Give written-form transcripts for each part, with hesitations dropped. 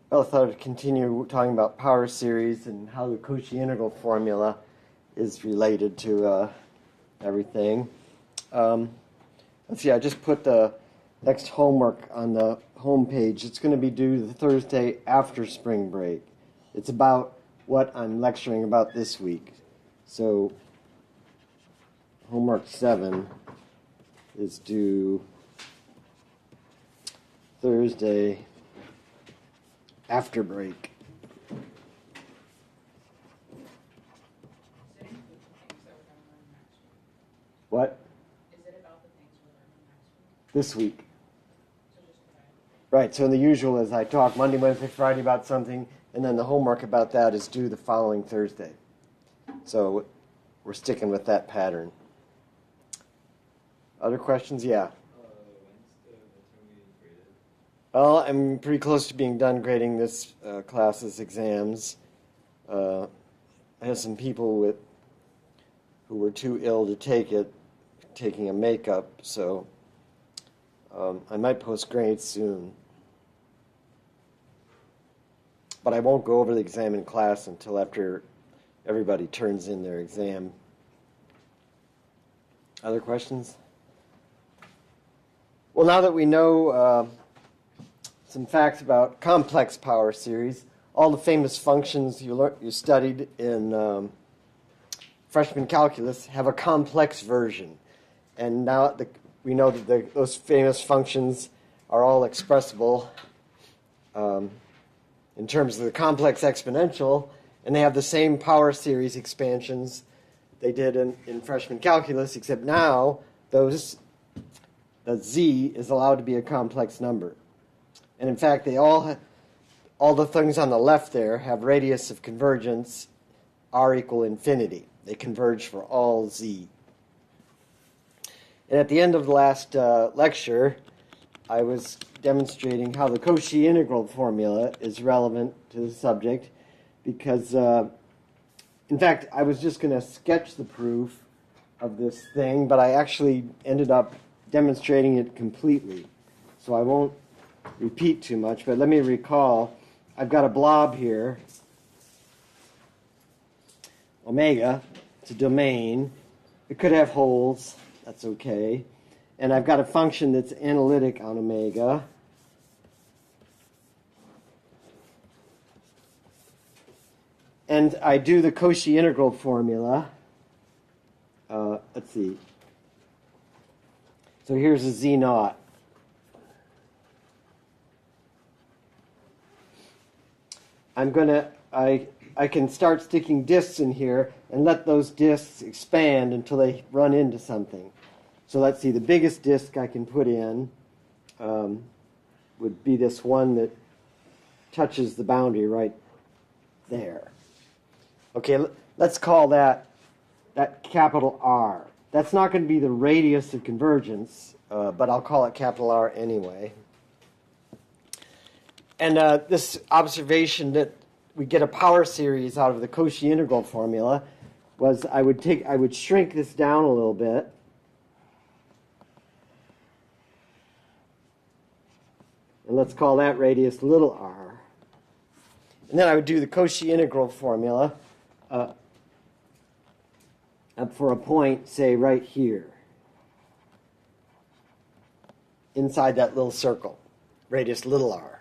Well, I thought I'd continue talking about power series and how the Cauchy integral formula is related to everything. Let's see, I just put the next homework on the home page. It's going to be due the Thursday after spring break. It's about what I'm lecturing about this week. So homework 7 is due Thursday after break. What? Is it about the things we're learning next week? This week. So just today. Right, so the usual is I talk Monday, Wednesday, Friday about something, and then the homework about that is due the following Thursday. So we're sticking with that pattern. Other questions? Yeah. When's the midterm being graded? Well, I'm pretty close to being done grading this class's exams. I have some people who were too ill to take it, taking a makeup, so I might post grades soon. But I won't go over the exam in class until after everybody turns in their exam. Other questions? Well, now that we know some facts about complex power series, all the famous functions you studied in freshman calculus have a complex version. And now we know that those famous functions are all expressible in terms of the complex exponential, and they have the same power series expansions they did in freshman calculus, except now the z is allowed to be a complex number. And in fact, all the things on the left there have radius of convergence r equal infinity. They converge for all z. And at the end of the last lecture, I was demonstrating how the Cauchy integral formula is relevant to the subject because, in fact, I was just going to sketch the proof of this thing, but I actually ended up demonstrating it completely. So I won't repeat too much, but let me recall. I've got a blob here, omega. It's a domain. It could have holes. That's okay. And I've got a function that's analytic on omega. And I do the Cauchy integral formula. Let's see. So here's a z naught. I can start sticking disks in here and let those disks expand until they run into something. So let's see, the biggest disk I can put in would be this one that touches the boundary right there. Okay, let's call that capital R. That's not going to be the radius of convergence, but I'll call it capital R anyway. And this observation that we get a power series out of the Cauchy integral formula was I would shrink this down a little bit. And let's call that radius little r. And then I would do the Cauchy integral formula for a point, say, right here, inside that little circle, radius little r.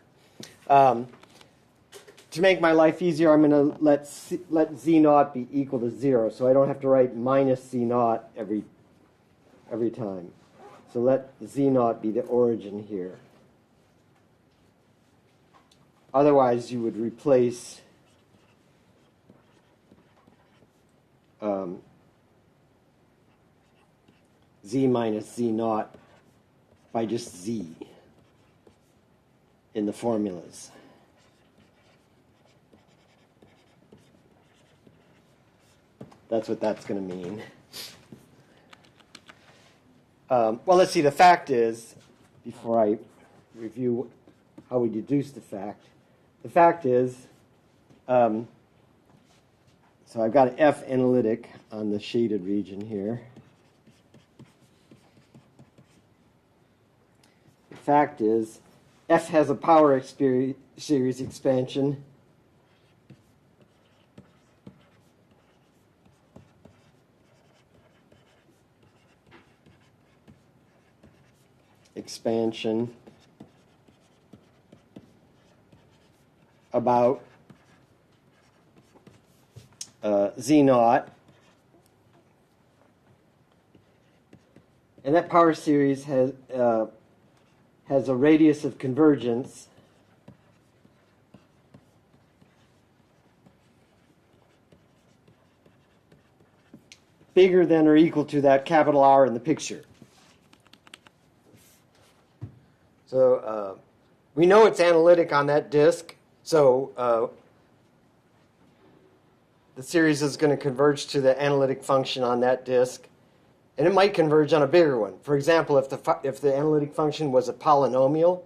To make my life easier, I'm going to let z naught be equal to 0, so I don't have to write minus z naught every time. So let z naught be the origin here. Otherwise, you would replace z minus z naught by just z in the formulas. That's what that's going to mean. Well, let's see. The fact is, before I review how we deduce the fact is, so I've got an F analytic on the shaded region here. The fact is, F has a power series expansion. About Z naught. And that power series has a radius of convergence bigger than or equal to that capital R in the picture. So we know it's analytic on that disk. So the series is going to converge to the analytic function on that disk. And it might converge on a bigger one. For example, if the analytic function was a polynomial,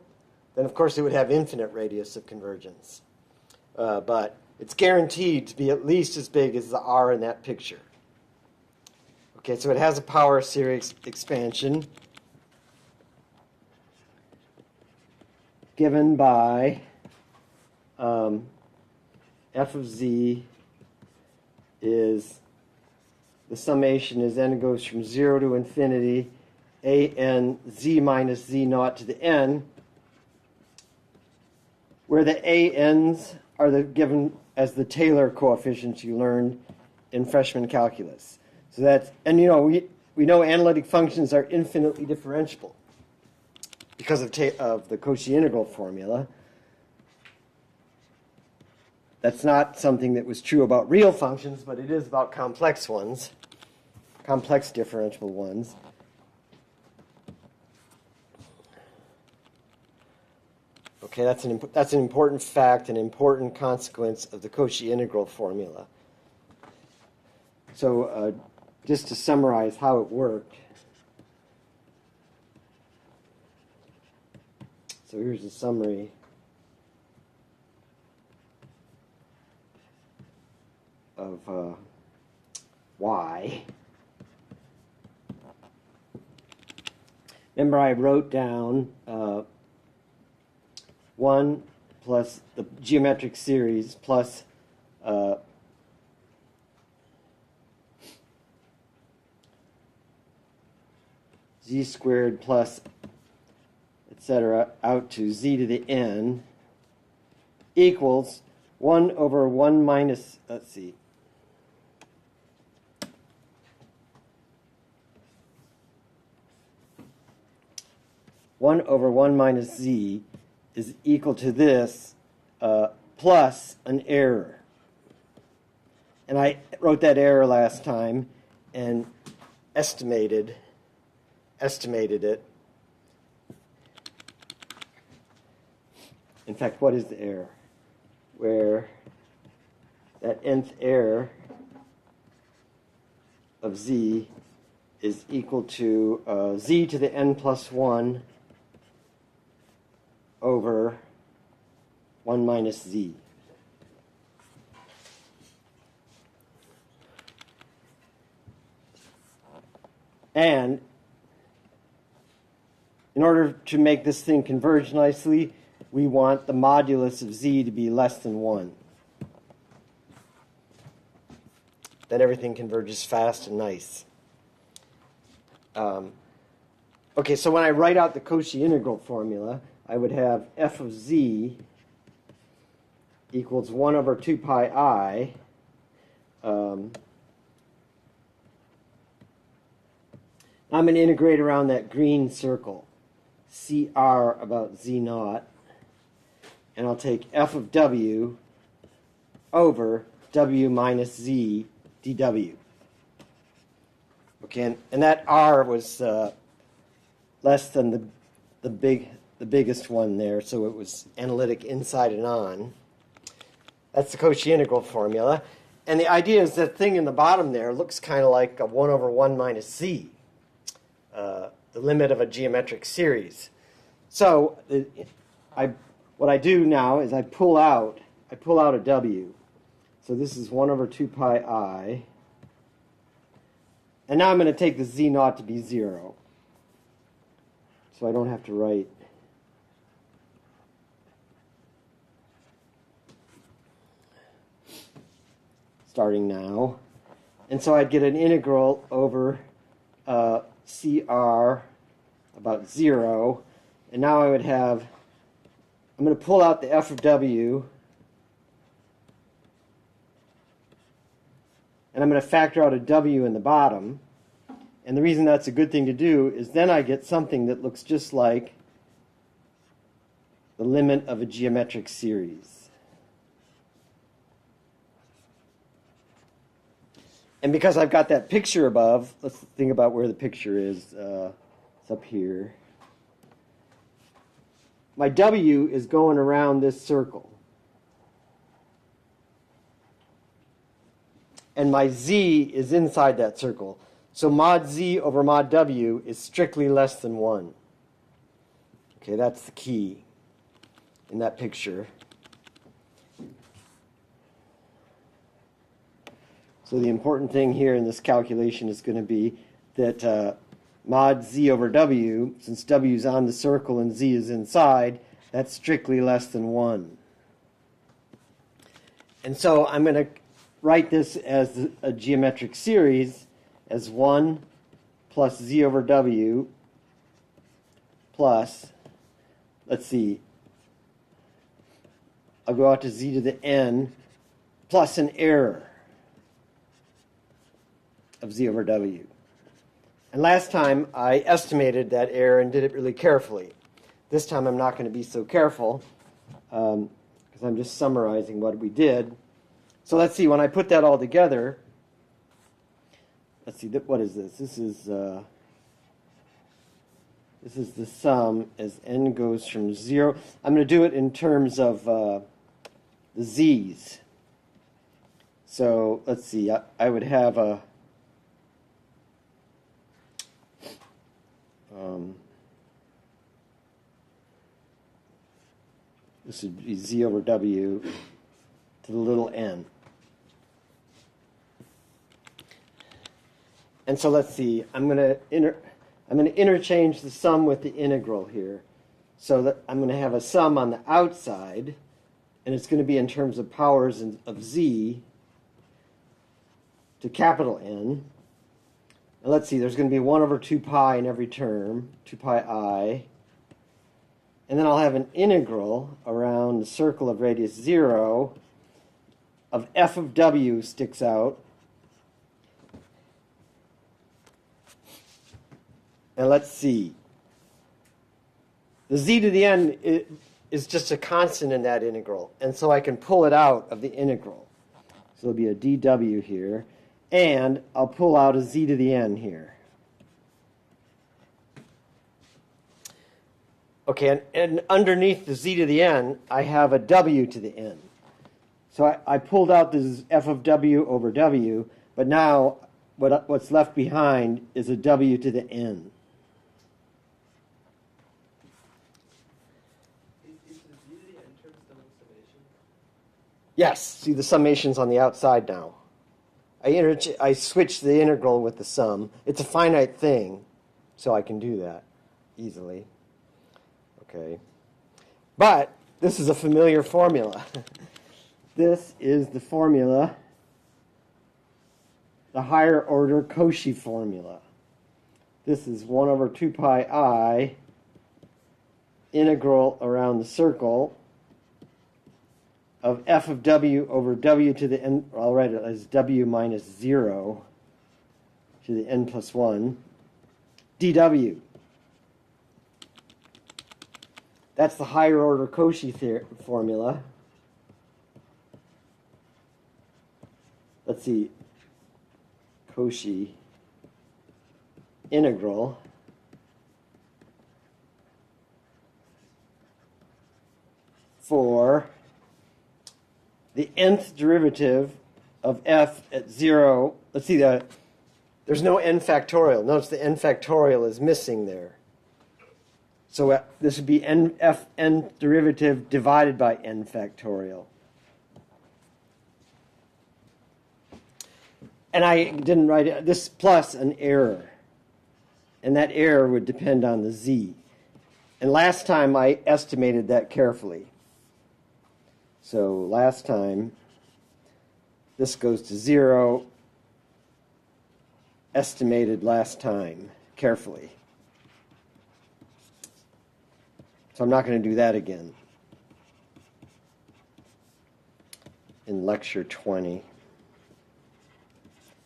then of course it would have infinite radius of convergence. But it's guaranteed to be at least as big as the R in that picture. Okay, so it has a power series expansion given by f of z is, the summation is n goes from 0 to infinity, a n z minus z naught to the n, where the a n's are given as the Taylor coefficients you learned in freshman calculus. So that's, and you know, we know analytic functions are infinitely differentiable because of the Cauchy integral formula. That's not something that was true about real functions, but it is about complex ones, complex differentiable ones. Okay, that's an important fact, an important consequence of the Cauchy integral formula. So just to summarize how it worked. So here's a summary. Of y. Remember, I wrote down 1 plus the geometric series plus z squared plus etc. out to z to the n equals 1 over 1 minus, let's see, 1 over 1 minus z is equal to this plus an error. And I wrote that error last time and estimated it. In fact, what is the error? Where that nth error of z is equal to z to the n plus 1 over 1 minus z. And in order to make this thing converge nicely, we want the modulus of z to be less than 1. Then everything converges fast and nice. Okay, so when I write out the Cauchy integral formula, I would have f of z equals 1 over 2 pi I. I'm going to integrate around that green circle, CR about z naught, and I'll take f of w over w minus z dw. Okay, and that r was less than the biggest one there, so it was analytic inside and on. That's the Cauchy integral formula. And the idea is that thing in the bottom there looks kind of like a 1 over 1 minus z, the limit of a geometric series. So what I do now is I pull out a w. So this is 1 over 2 pi I. And now I'm going to take the z naught to be 0. So I don't have to write starting now. And so I'd get an integral over CR about 0. And now I would have, I'm going to pull out the f of w, and I'm going to factor out a w in the bottom. And the reason that's a good thing to do is then I get something that looks just like the limit of a geometric series. And because I've got that picture above, let's think about where the picture is. It's up here. My w is going around this circle. And my z is inside that circle. So mod z over mod w is strictly less than 1. Okay, that's the key in that picture. So the important thing here in this calculation is going to be that mod z over w, since w is on the circle and z is inside, that's strictly less than 1. And so I'm going to write this as a geometric series as 1 plus z over w plus, let's see, I'll go out to z to the n plus an error of z over w. And last time I estimated that error and did it really carefully. This time I'm not going to be so careful because I'm just summarizing what we did. So let's see, when I put that all together, let's see, what is this? This is the sum as n goes from 0. I'm going to do it in terms of the z's. So let's see, I would have a this would be z over w to the little n. And so let's see, I'm going to interchange the sum with the integral here. So that I'm going to have a sum on the outside, and it's going to be in terms of powers of z to capital N. And let's see, there's going to be 1 over 2 pi in every term, 2 pi I. And then I'll have an integral around the circle of radius 0 of f of w sticks out. And let's see. The z to the n is just a constant in that integral. And so I can pull it out of the integral. So there'll be a dw here. And I'll pull out a z to the n here. Okay, and underneath the z to the n, I have a w to the n. So I pulled out this f of w over w, but now what's left behind is a w to the n. Is the z to the n term still in summation? Yes, see the summation's on the outside now. I switch the integral with the sum. It's a finite thing, so I can do that easily. Okay. But this is a familiar formula. This is the formula, the higher order Cauchy formula. This is 1 over 2 pi I integral around the circle of f of w over w to the n, I'll write it as w minus 0 to the n plus 1 dw. That's the higher order Cauchy formula. Let's see, Cauchy integral for the nth derivative of f at 0. Let's see, there's no n factorial. Notice the n factorial is missing there. So this would be fn derivative divided by n factorial. And I didn't write it, this plus an error. And that error would depend on the z. And last time I estimated that carefully. So last time this goes to 0, estimated last time, carefully. So I'm not going to do that again in lecture 20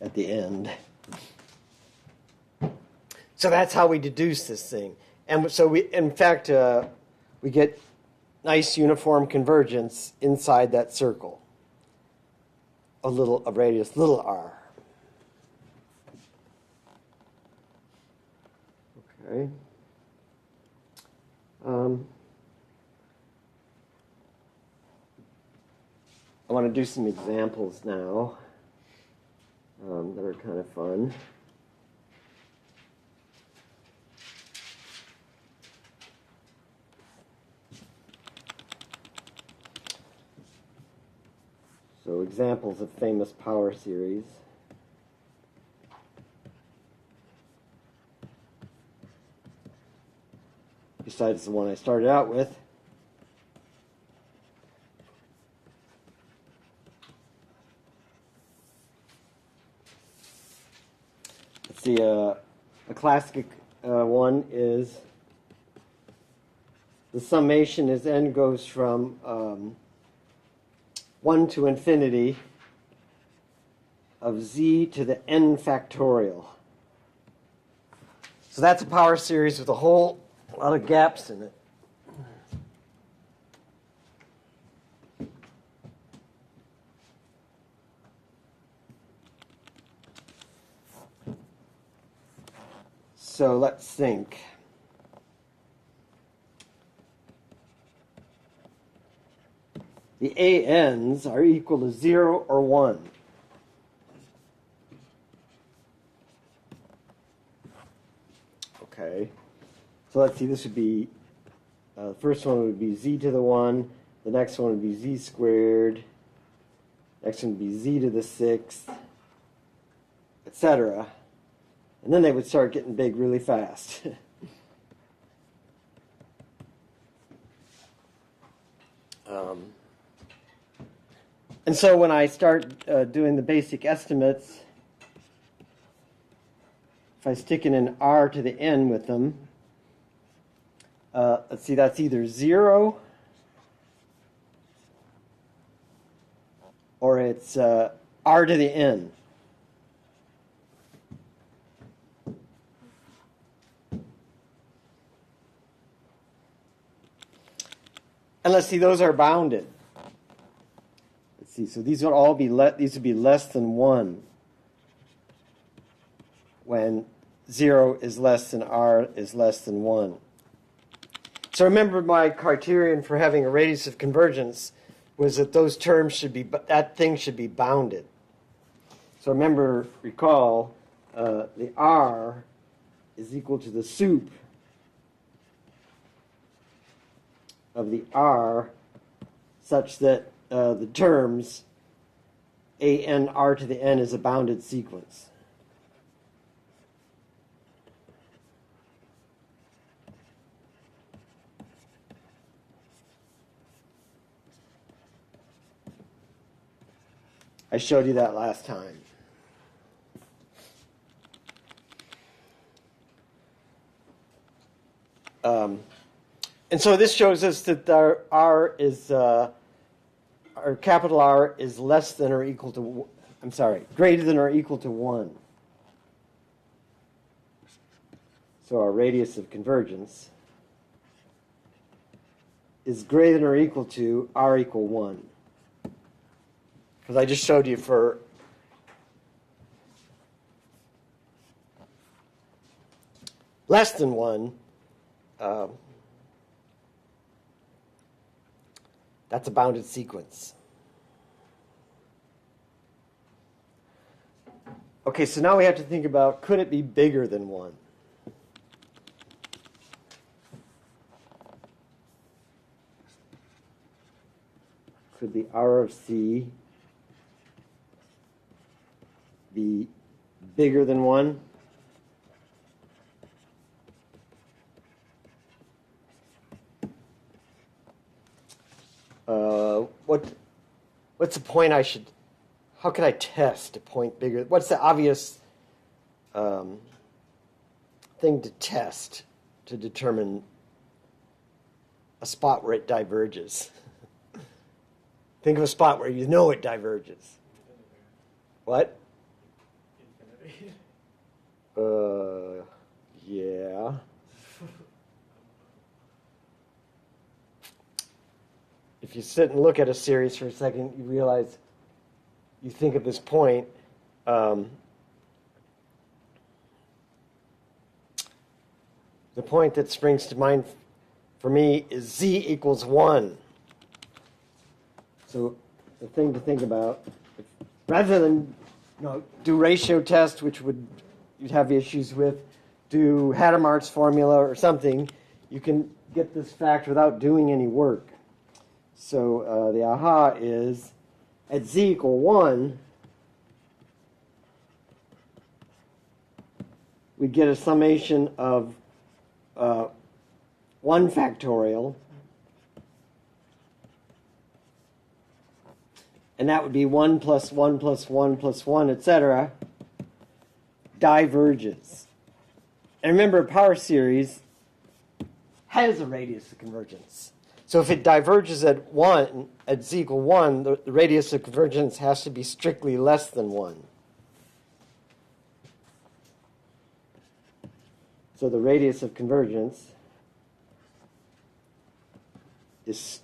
at the end. So that's how we deduce this thing. And so we, in fact, we get nice uniform convergence inside that circle. A radius little r. Okay. I want to do some examples now that are kind of fun. So examples of famous power series. Besides the one I started out with. Let's see, a classic one is the summation as n goes from 1 to infinity of z to the n factorial. So that's a power series with a whole lot of gaps in it. So let's think. The ANs are equal to 0 or 1. Okay. So let's see, this would be, the first one would be z to the 1. The next one would be z squared. Next one would be z to the 6th, etc. And then they would start getting big really fast. And so when I start doing the basic estimates, if I stick in an r to the n with them, let's see, that's either 0 or it's r to the n. And let's see, those are bounded. Let's see, so these would all be these would be less than 1 when 0 is less than r is less than 1. So remember, my criterion for having a radius of convergence was that those terms should be, that thing should be bounded. So recall, the r is equal to the sup of the r such that the terms a n r to the n is a bounded sequence. I showed you that last time. And so this shows us that our R is, our capital R is less than or equal to, greater than or equal to 1. So our radius of convergence is greater than or equal to R equal 1. Because I just showed you for less than 1, that's a bounded sequence. Okay, so now we have to think about, could it be bigger than 1? Could the R of C be bigger than 1? What's the point I should how can I test a point bigger? What's the obvious thing to test to determine a spot where it diverges? Think of a spot where you know it diverges. What? Infinity. Yeah. If you sit and look at a series for a second, you realize, you think at this point, the point that springs to mind for me is z equals 1. So the thing to think about, rather than do ratio test, which you'd have issues with, do Hadamard's formula or something, you can get this fact without doing any work. So the aha is, at z equal 1, we get a summation of 1 factorial, and that would be 1 plus 1 plus 1 plus 1, etc., diverges. And remember, a power series has a radius of convergence. So if it diverges at 1, at z equal 1, the radius of convergence has to be strictly less than 1. So the radius of convergence is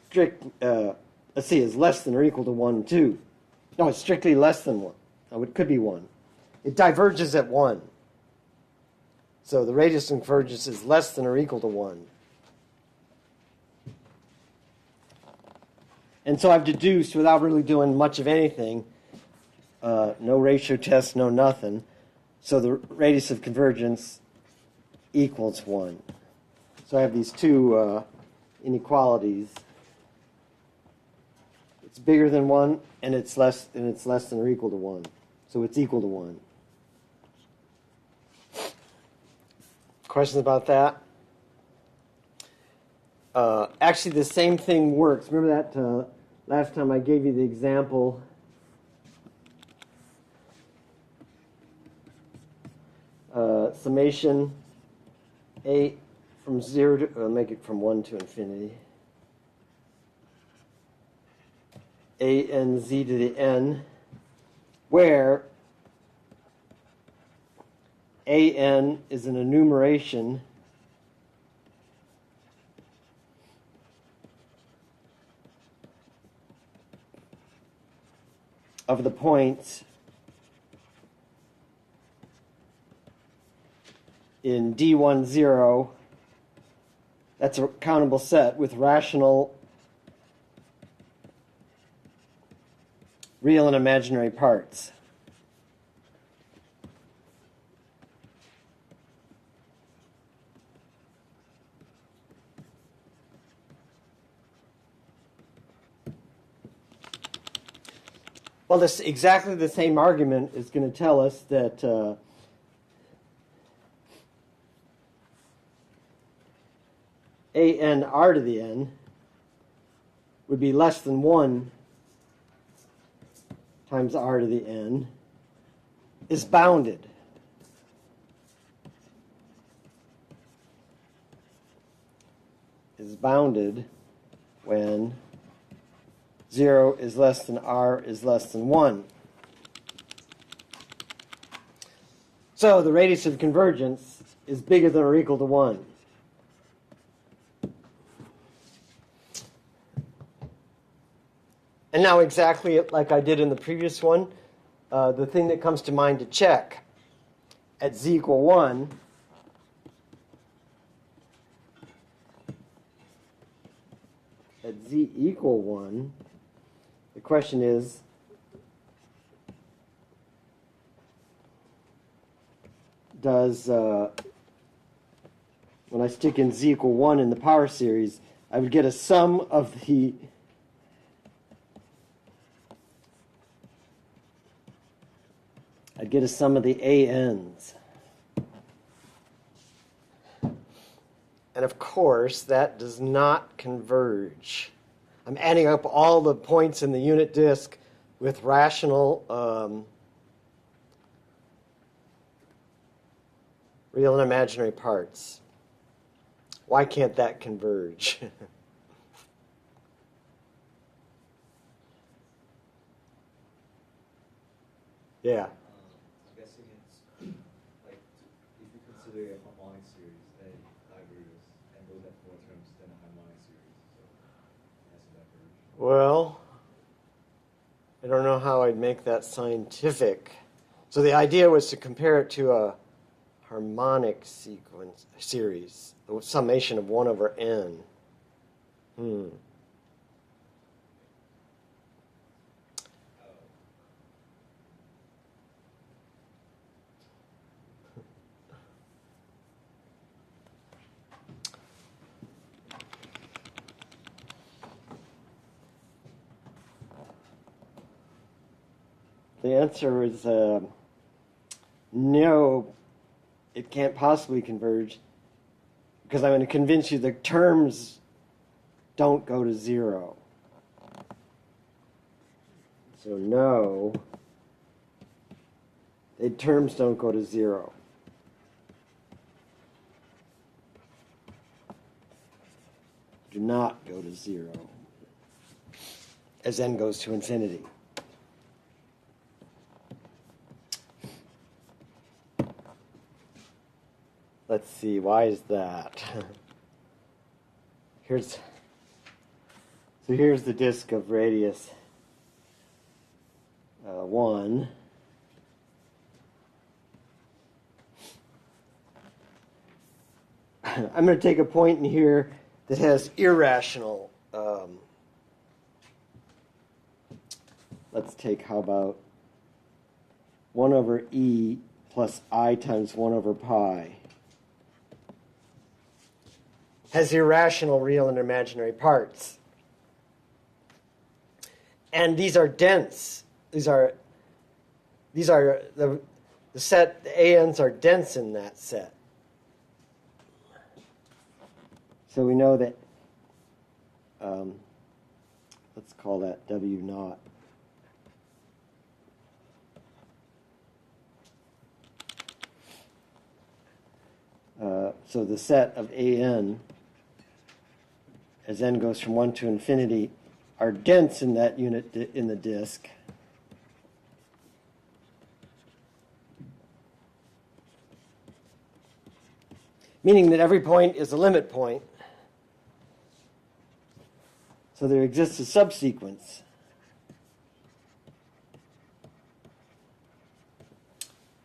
is less than or equal to 1, 2. No, it's strictly less than 1. No, it could be 1. It diverges at 1. So the radius of convergence is less than or equal to 1. And so I've deduced, without really doing much of anything, no ratio test, no nothing, so the radius of convergence equals 1. So I have these two inequalities. It's bigger than 1, and it's less than or equal to 1. So it's equal to 1. Questions about that? Actually, the same thing works. Remember that last time I gave you the example summation a from 0 to, I'll make it from 1 to infinity. A n z to the n, where a n is an enumeration of the points in D1, 0. That's a countable set with rational real and imaginary parts. Well, this exactly the same argument is going to tell us that a n r to the n would be less than 1 times r to the n is bounded. Is bounded when 0 is less than r is less than 1. So the radius of convergence is bigger than or equal to 1. And now exactly like I did in the previous one, the thing that comes to mind to check at z equal 1, at z equal 1, the question is, does, when I stick in z equal 1 in the power series, I would get a sum of the ANs. And of course, that does not converge. I'm adding up all the points in the unit disk with rational real and imaginary parts. Why can't that converge? Yeah. I'm guessing it's like if you consider a harmonic series, A diverges, and those have four terms, then a harmonic series. So it has to diverge. Well, I don't know how I'd make that scientific. So the idea was to compare it to a harmonic series, the summation of 1 over n. The answer is no, it can't possibly converge, because I'm going to convince you the terms don't go to 0. So no, the terms don't go to 0. Do not go to 0 as n goes to infinity. Let's see, why is that? Here's the disk of radius 1. I'm going to take a point in here that has irrational. Let's take, how about 1 over e plus I times 1 over pi. Has irrational real and imaginary parts. And these are dense. These are the set, the ANs are dense in that set. So we know that, let's call that W naught. So the set of AN, as n goes from 1 to infinity, are dense in that unit in the disk. Meaning that every point is a limit point. So there exists a subsequence.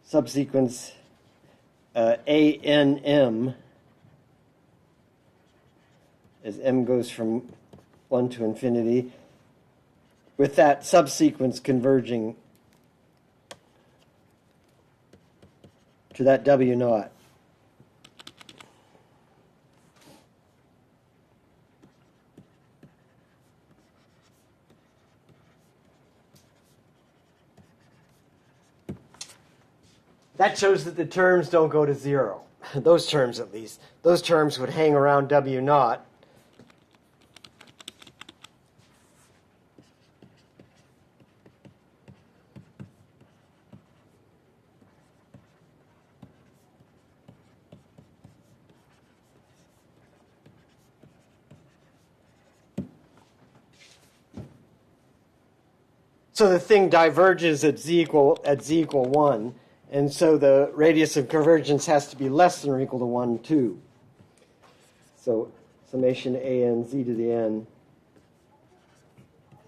Subsequence ANM, as m goes from 1 to infinity, with that subsequence converging to that W naught. That shows that the terms don't go to 0. Those terms, at least. Those terms would hang around W naught. So the thing diverges at z equal 1. And so the radius of convergence has to be less than or equal to 1, too. So summation an z to the n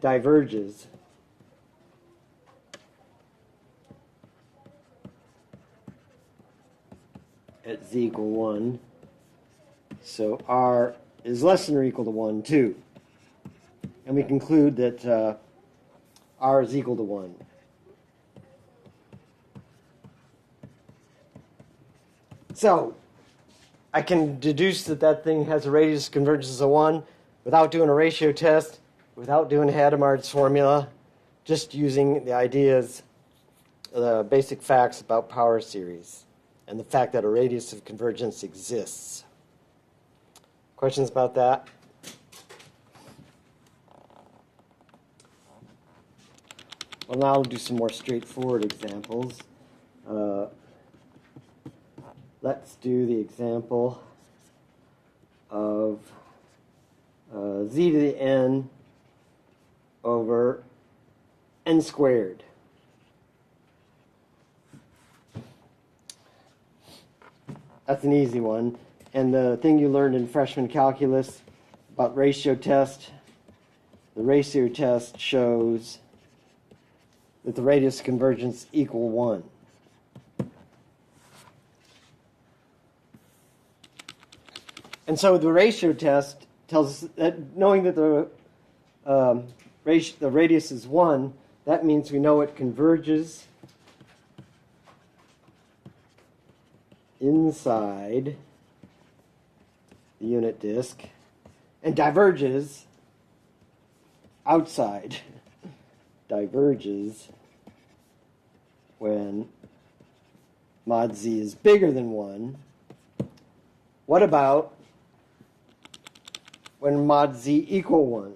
diverges at z equal 1. So r is less than or equal to 1, too. And we conclude that r is equal to 1. So I can deduce that that thing has a radius of convergence of 1 without doing a ratio test, without doing Hadamard's formula, just using the ideas, the basic facts about power series and the fact that a radius of convergence exists. Questions about that? Well, now I'll do some more straightforward examples. Let's do the example of z to the n over n squared. That's an easy one. And the thing you learned in freshman calculus about ratio test, the ratio test shows that the radius of convergence equal 1. And so the ratio test tells us that knowing that the radius is 1, that means we know it converges inside the unit disk and diverges outside. Diverges when mod z is bigger than 1. What about when mod z equal 1?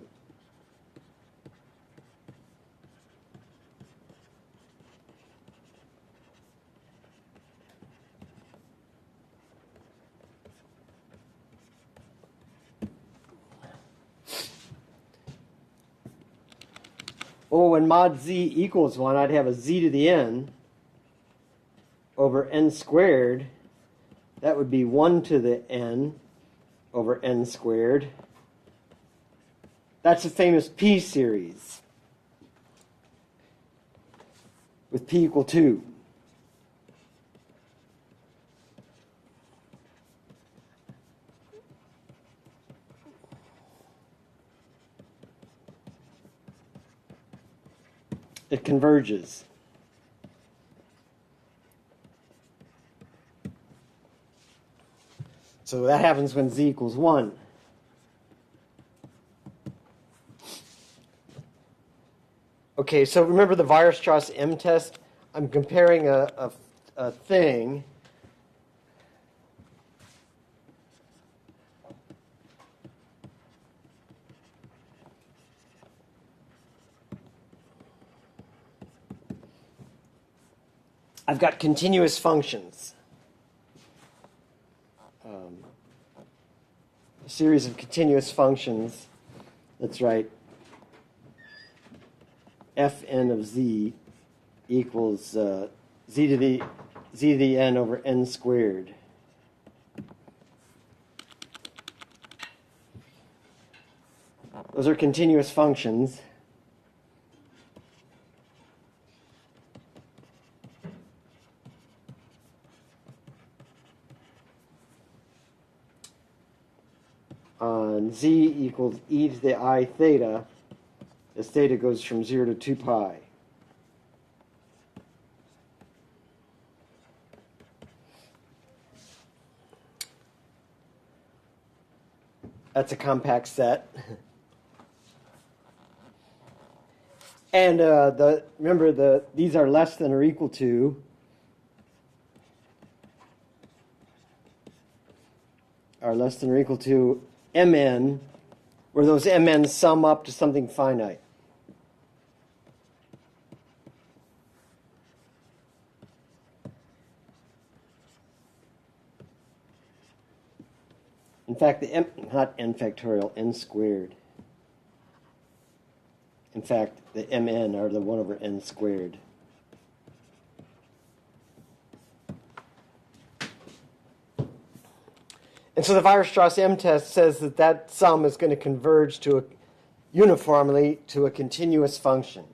Well, when mod z equals 1, I'd have a z to the n over n squared. That would be 1 to the n over n squared. That's a famous p series with p equal 2. It converges. So that happens when z equals 1. Okay, so remember the Weierstrass M test? I'm comparing a thing I've got continuous functions. A series of continuous functions. That's right. Fn of z equals z to the n over n squared. Those are continuous functions. On z equals e to the I theta, as theta goes from 0 to 2 pi. That's a compact set. And remember these are less than or equal to mn, where those mn sum up to something finite. In fact, not n factorial, n squared. In fact, the mn are the 1 over n squared. And so the Weierstrass M test says that that sum is going to converge uniformly to a continuous function.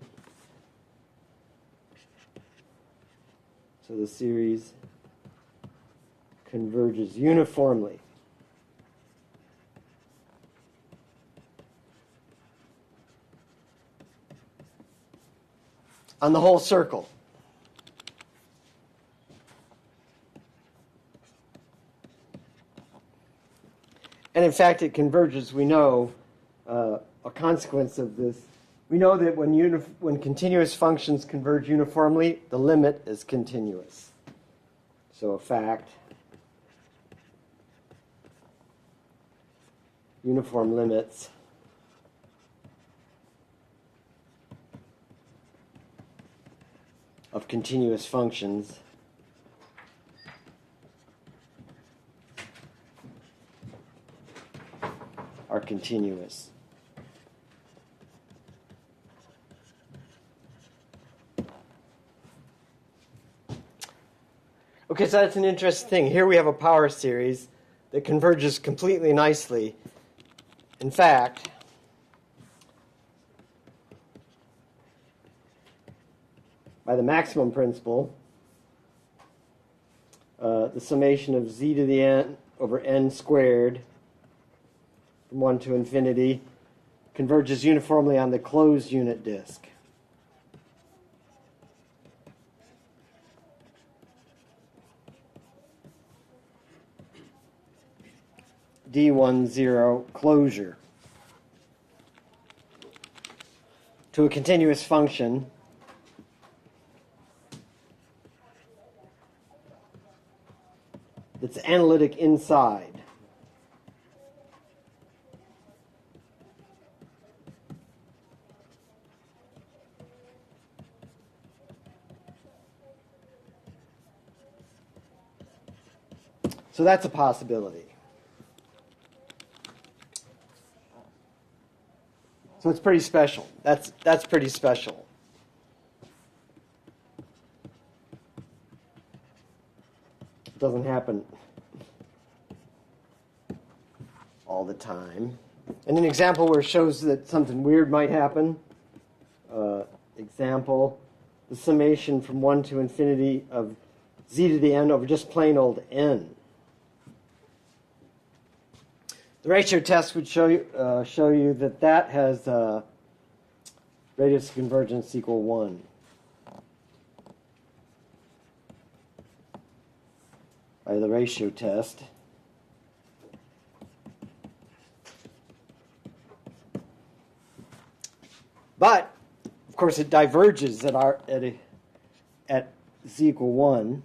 So the series converges uniformly. On the whole circle. And in fact, it converges. We know a consequence of this. We know that when continuous functions converge uniformly, the limit is continuous. So a fact, uniform limits of continuous functions are continuous. Okay, so that's an interesting thing. Here we have a power series that converges completely nicely. In fact, by the maximum principle, the summation of z to the n over n squared from 1 to infinity converges uniformly on the closed unit disk. D10 closure to a continuous function that's analytic inside. So that's a possibility. So it's pretty special. That's pretty special. It doesn't happen all the time. And an example where it shows that something weird might happen. Example, the summation from 1 to infinity of z to the n over just plain old n. The ratio test would show you that has radius of convergence equal 1. By the ratio test. But, of course, it diverges at z equal 1.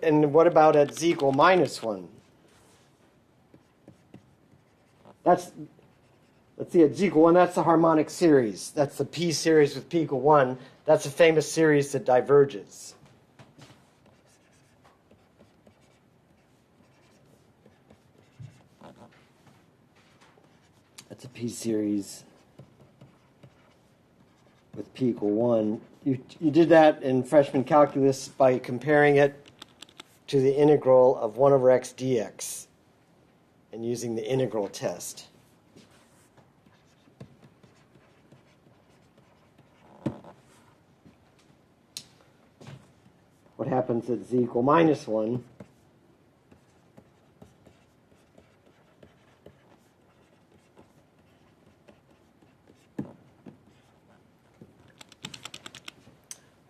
And what about at z equal minus 1? Let's see, at z equal 1, that's the harmonic series. That's the p series with p equal 1. That's a famous series that diverges. That's a p series with p equal 1. You did that in freshman calculus by comparing it to the integral of 1 over x dx and using the integral test. What happens at z equal minus 1?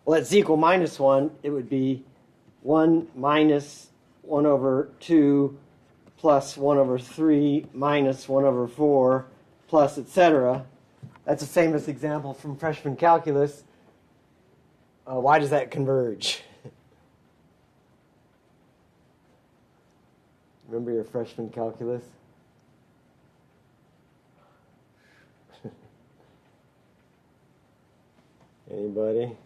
Well, at z equal minus 1, it would be 1 minus 1 over 2 plus 1 over 3 minus 1 over 4 plus etc. That's a famous example from freshman calculus. Why does that converge? Remember your freshman calculus? Anybody?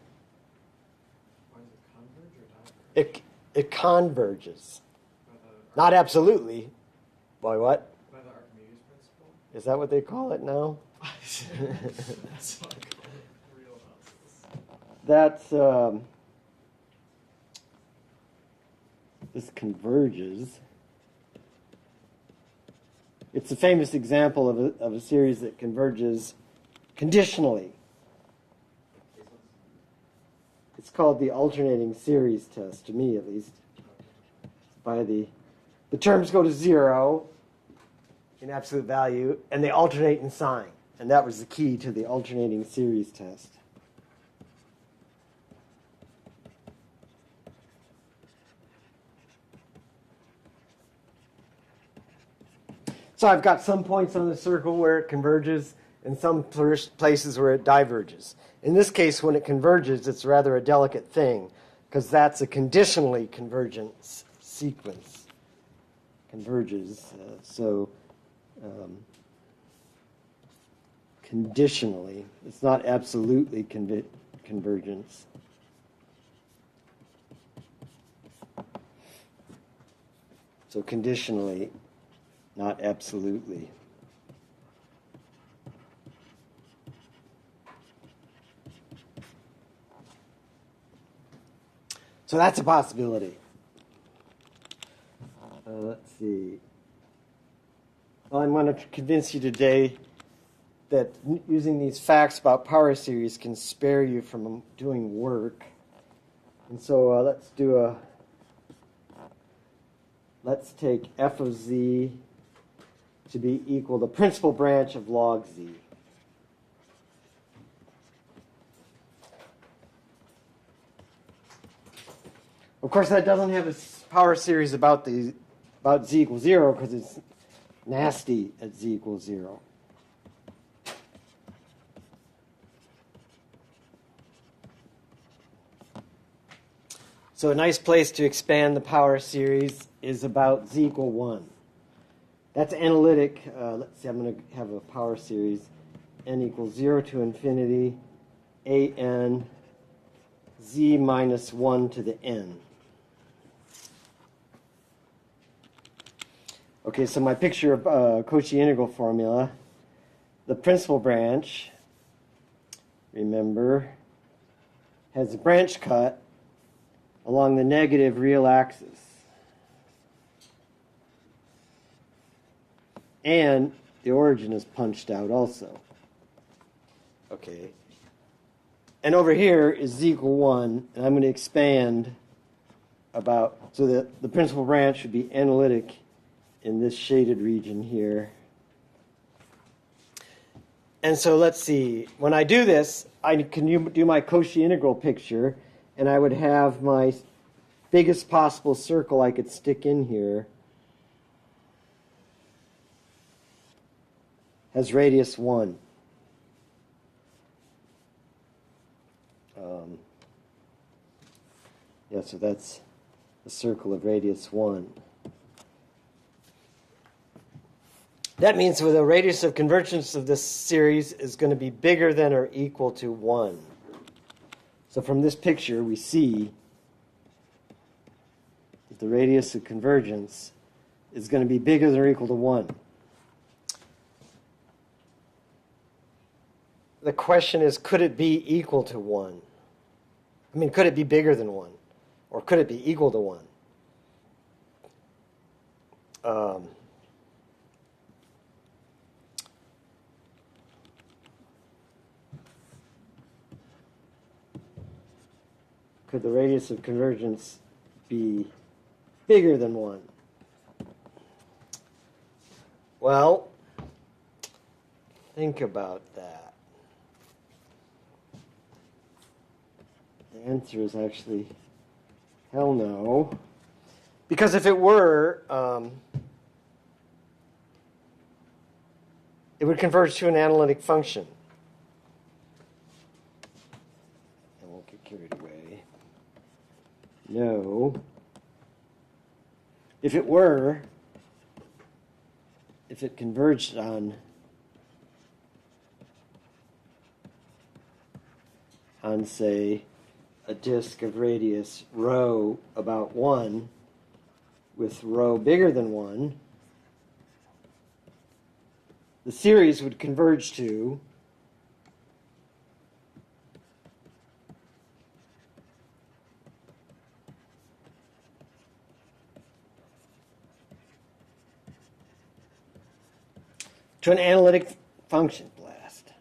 Why does it converge or diverge? It converges. By the, Not absolutely. By what? by the Archimedes principle? Is that what they call it now? That's what I call it. Real analysis. That's this converges. It's a famous example of a series that converges conditionally. It's called the alternating series test, to me at least. By the terms go to 0 in absolute value, and they alternate in sign. And that was the key to the alternating series test. So I've got some points on the circle where it converges and some places where it diverges. In this case, when it converges, it's rather a delicate thing because that's a conditionally convergent sequence. Converges, conditionally. It's not absolutely convergence. So conditionally, not absolutely. So that's a possibility. Let's see. Well, I'm going to convince you today that using these facts about power series can spare you from doing work. And so let's take f of z to be equal to principal branch of log z. Of course, that doesn't have a power series about z equals 0 because it's nasty at z equals 0. So a nice place to expand the power series is about z equal 1. That's analytic. Let's see, I'm going to have a power series n equals 0 to infinity an z minus 1 to the n. Okay, so my picture of Cauchy integral formula, the principal branch, remember, has a branch cut along the negative real axis. And the origin is punched out also. Okay. And over here is z equal 1, and I'm going to expand about, so that the principal branch should be analytic in this shaded region here. And so let's see. When I do this, I can do my Cauchy integral picture, and I would have my biggest possible circle I could stick in here has radius 1. Yeah, so that's a circle of radius 1. That means the radius of convergence of this series is going to be bigger than or equal to 1. So from this picture, we see that the radius of convergence is going to be bigger than or equal to 1. The question is, could it be equal to 1? I mean, could it be bigger than 1? Or could it be equal to 1? Could the radius of convergence be bigger than 1? Well, think about that. The answer is actually hell no. Because if it were, it would converge to an analytic function. I won't get carried away. No. If it were, if it converged on say, a disk of radius rho about 1 with rho bigger than 1, the series would converge to an analytic function. Blast.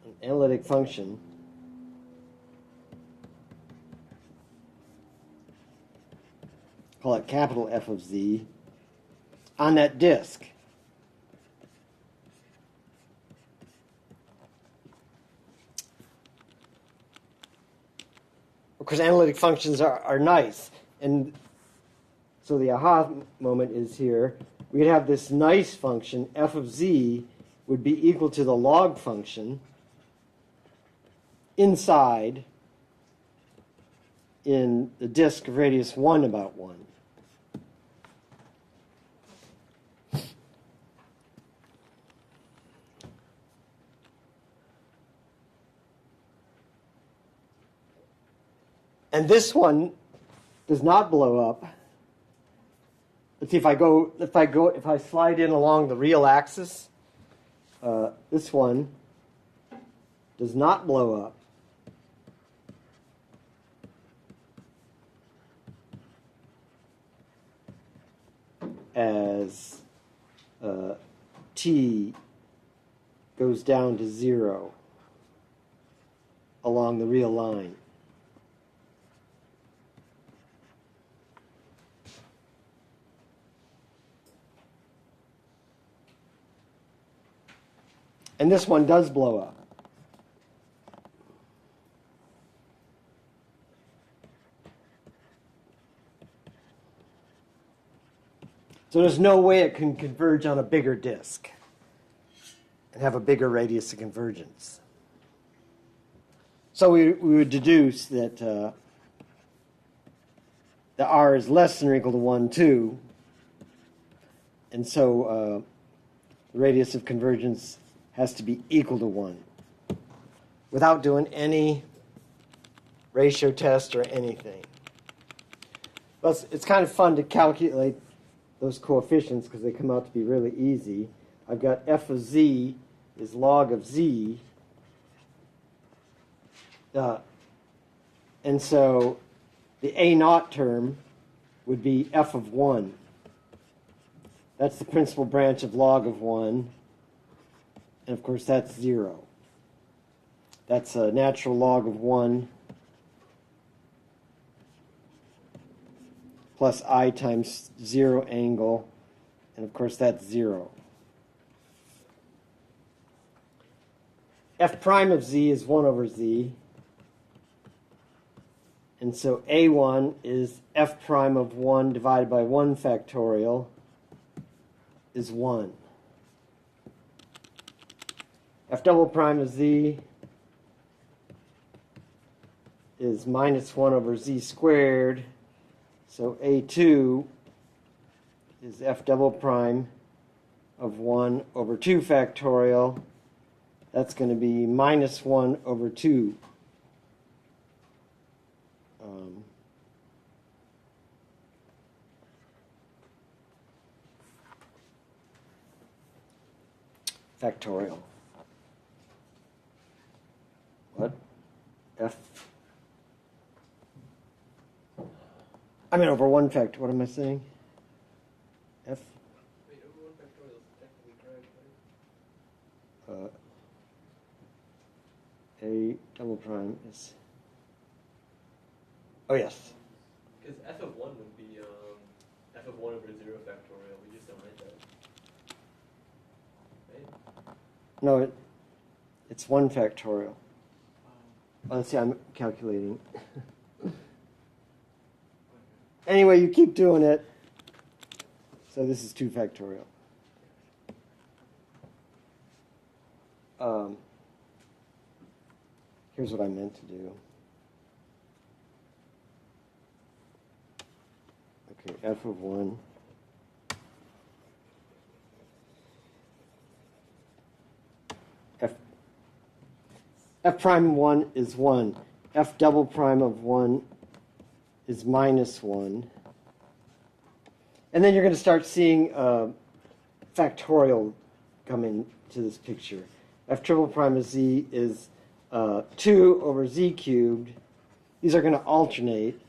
An analytic function call it capital F of z on that disk. Of course, analytic functions are nice. And so the aha moment is here. We could have this nice function, f of z, would be equal to the log function inside in the disk of radius 1 about 1. And this one does not blow up. Let's see if I slide in along the real axis. This one does not blow up. As t goes down to 0 along the real line. And this one does blow up. So there's no way it can converge on a bigger disk and have a bigger radius of convergence. So we would deduce that the r is less than or equal to 1, 2. And so the radius of convergence has to be equal to 1 without doing any ratio test or anything. Plus, it's kind of fun to calculate those coefficients because they come out to be really easy. I've got f of z is log of z. And so the a naught term would be f of 1. That's the principal branch of log of 1. And of course, that's 0. That's a natural log of 1 plus I times 0 angle. And of course, that's 0. F prime of z is 1 over z. And so A1 is f prime of 1 divided by 1 factorial is 1. F double prime of z is minus 1 over z squared. So A2 is f double prime of 1 over 2 factorial. That's going to be minus 1 over 2. Factorial. What? Over 1 factor. What am I saying? F? Wait, over 1 factorial is technically correct, right? A double prime is... Oh, yes. Because f of 1 would be f of 1 over 0 factorial. We just don't write that. Right? No, it's 1 factorial. Oh, let's see, I'm calculating. Anyway, you keep doing it. So this is 2 factorial. Here's what I meant to do. Okay, f of 1. F prime of 1 is 1. F double prime of 1 is minus 1. And then you're going to start seeing factorial come into this picture. F triple prime of z is 2 over z cubed. These are going to alternate.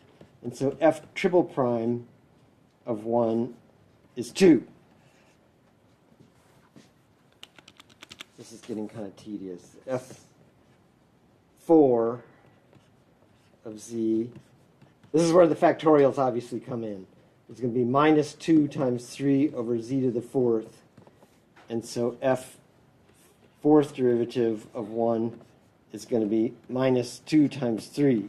And so f triple prime of 1 is 2. This is getting kind of tedious. F4 of z. This is where the factorials obviously come in. It's going to be minus 2 times 3 over z to the 4th. And so f fourth derivative of 1 is going to be minus 2 times 3.